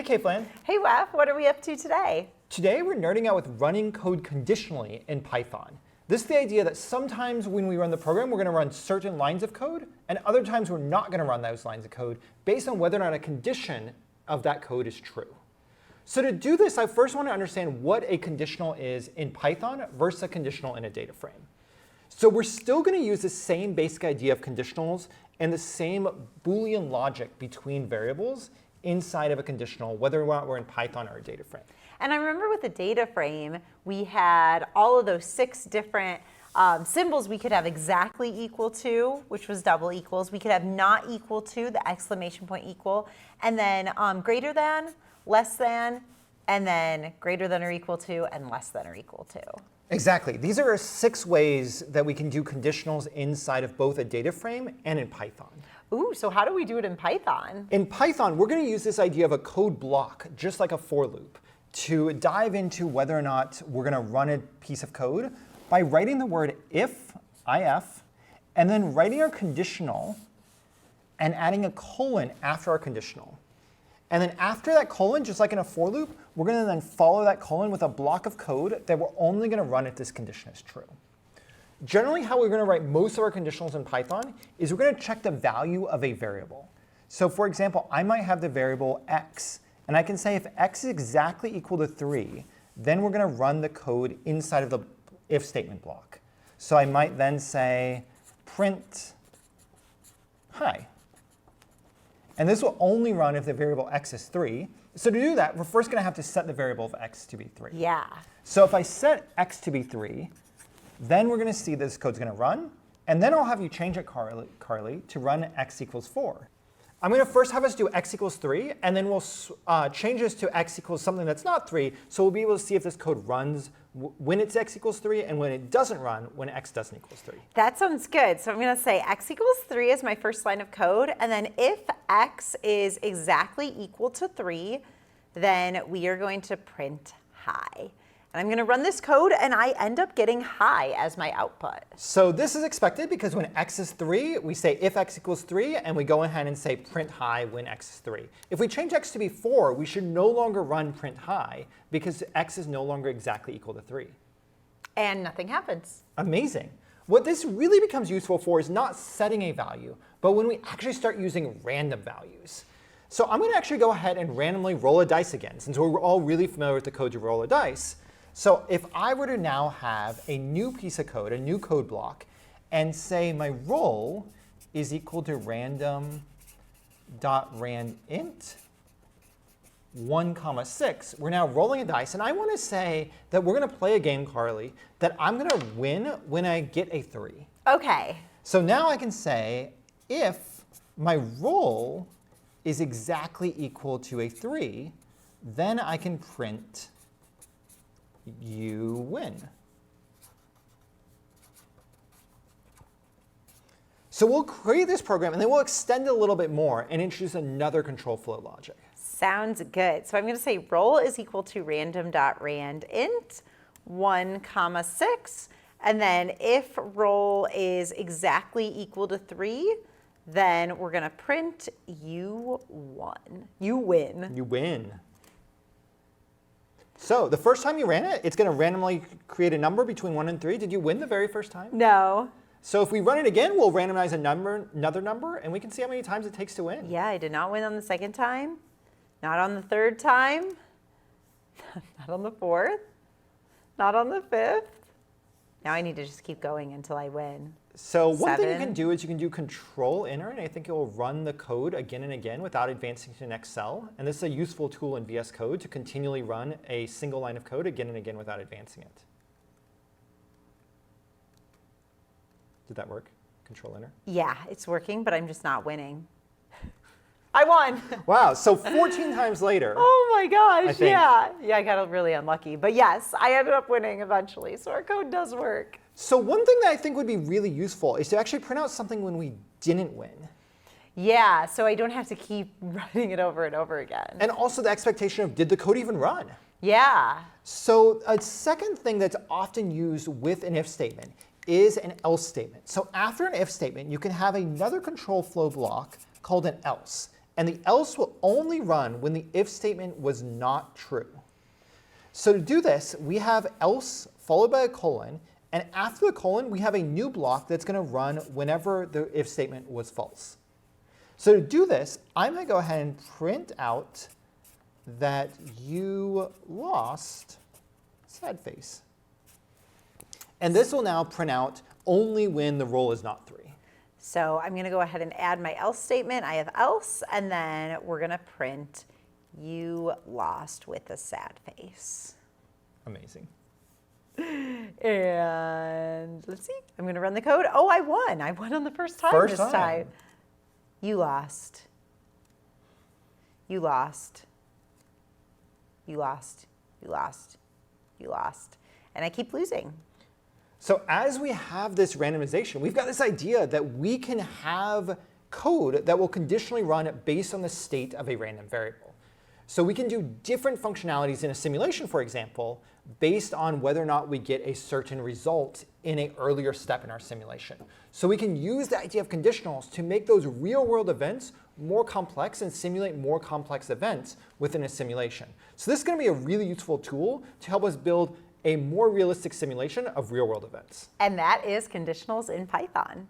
K-Flan. Hey, Wef, what are we up to today? Today we're nerding out with running code conditionally in Python. This is the idea that sometimes when we run the program, we're going to run certain lines of code, and other times we're not going to run those lines of code based on whether or not a condition of that code is true. So to do this, I first want to understand what a conditional is in Python versus a conditional in a data frame. So we're still going to use the same basic idea of conditionals and the same Boolean logic between variables inside of a conditional, whether or not we're in Python or a data frame. And I remember with the data frame, we had all of those 6 different symbols we could have exactly equal to, which was double equals. We could have not equal to, the exclamation point equal, and then greater than, less than, and then greater than or equal to, and less than or equal to. Exactly. These are 6 ways that we can do conditionals inside of both a data frame and in Python. Ooh, so how do we do it in Python? In Python, we're going to use this idea of a code block, just like a for loop, to dive into whether or not we're going to run a piece of code by writing the word if, and then writing our conditional and adding a colon after our conditional. And then after that colon, just like in a for loop, we're going to then follow that colon with a block of code that we're only going to run if this condition is true. Generally, how we're going to write most of our conditionals in Python is we're going to check the value of a variable. So for example, I might have the variable x, and I can say if x is exactly equal to 3, then we're going to run the code inside of the if statement block. So I might then say print hi. And this will only run if the variable x is 3. So to do that, we're first going to have to set the variable of x to be 3. Yeah. So if I set x to be 3, then we're going to see this code's going to run. And then I'll have you change it, Karle, to run x equals 4. I'm going to first have us do x equals 3, and then we'll change this to x equals something that's not 3. So we'll be able to see if this code runs when it's x equals 3 and when it doesn't run when x doesn't equals 3. That sounds good. So I'm going to say x equals 3 is my first line of code. And then if x is exactly equal to 3, then we are going to print hi. And I'm going to run this code, and I end up getting hi as my output. So this is expected because when x is 3, we say if x equals 3, and we go ahead and say print hi when x is 3. If we change x to be 4, we should no longer run print hi because x is no longer exactly equal to 3. And nothing happens. Amazing. What this really becomes useful for is not setting a value, but when we actually start using random values. So I'm going to actually go ahead and randomly roll a dice again, since we're all really familiar with the code to roll a dice. So if I were to now have a new piece of code, a new code block, and say my roll is equal to random.randint 1, 6, we're now rolling a dice. And I want to say that we're going to play a game, Karle, that I'm going to win when I get a 3. OK. So now I can say if my roll is exactly equal to a 3, then I can print you win. So we'll create this program, and then we'll extend it a little bit more and introduce another control flow logic. Sounds good. So I'm going to say roll is equal to random.randint 1, 6. And then if roll is exactly equal to 3, then we're going to print you won. You win. You win. So the first time you ran it, it's going to randomly create a number between 1 and 3. Did you win the very first time? No. So if we run it again, we'll randomize another number, and we can see how many times it takes to win. Yeah, I did not win on the second time. Not on the third time. Not on the fourth. Not on the fifth. Now I need to just keep going until I win. So one thing you can do is you can do control enter, and I think it will run the code again and again without advancing to the next cell. And this is a useful tool in VS Code to continually run a single line of code again and again without advancing it. Did that work? Control enter? Yeah, it's working, but I'm just not winning. I won. Wow, so 14 times later. Oh my gosh, I think. yeah. Yeah, I got really unlucky. But yes, I ended up winning eventually, so our code does work. So one thing that I think would be really useful is to actually print out something when we didn't win. Yeah, so I don't have to keep running it over and over again. And also the expectation of, did the code even run? Yeah. So a second thing that's often used with an if statement is an else statement. So after an if statement, you can have another control flow block called an else. and the else will only run when the if statement was not true. So to do this, we have else followed by a colon, and after the colon, we have a new block that's going to run whenever the if statement was false. So to do this, I'm going to go ahead and print out that you lost sad face. And this will now print out only when the roll is not 3. So I'm going to go ahead and add my else statement. I have else, and then we're going to print you lost with a sad face. Amazing. And let's see. I'm going to run the code. Oh, I won. I won on the first time this time. You lost. You lost. You lost. You lost. You lost. And I keep losing. So as we have this randomization, we've got this idea that we can have code that will conditionally run based on the state of a random variable. So we can do different functionalities in a simulation, for example, based on whether or not we get a certain result in an earlier step in our simulation. So we can use the idea of conditionals to make those real-world events more complex and simulate more complex events within a simulation. So this is going to be a really useful tool to help us build a more realistic simulation of real-world events. And that is conditionals in Python.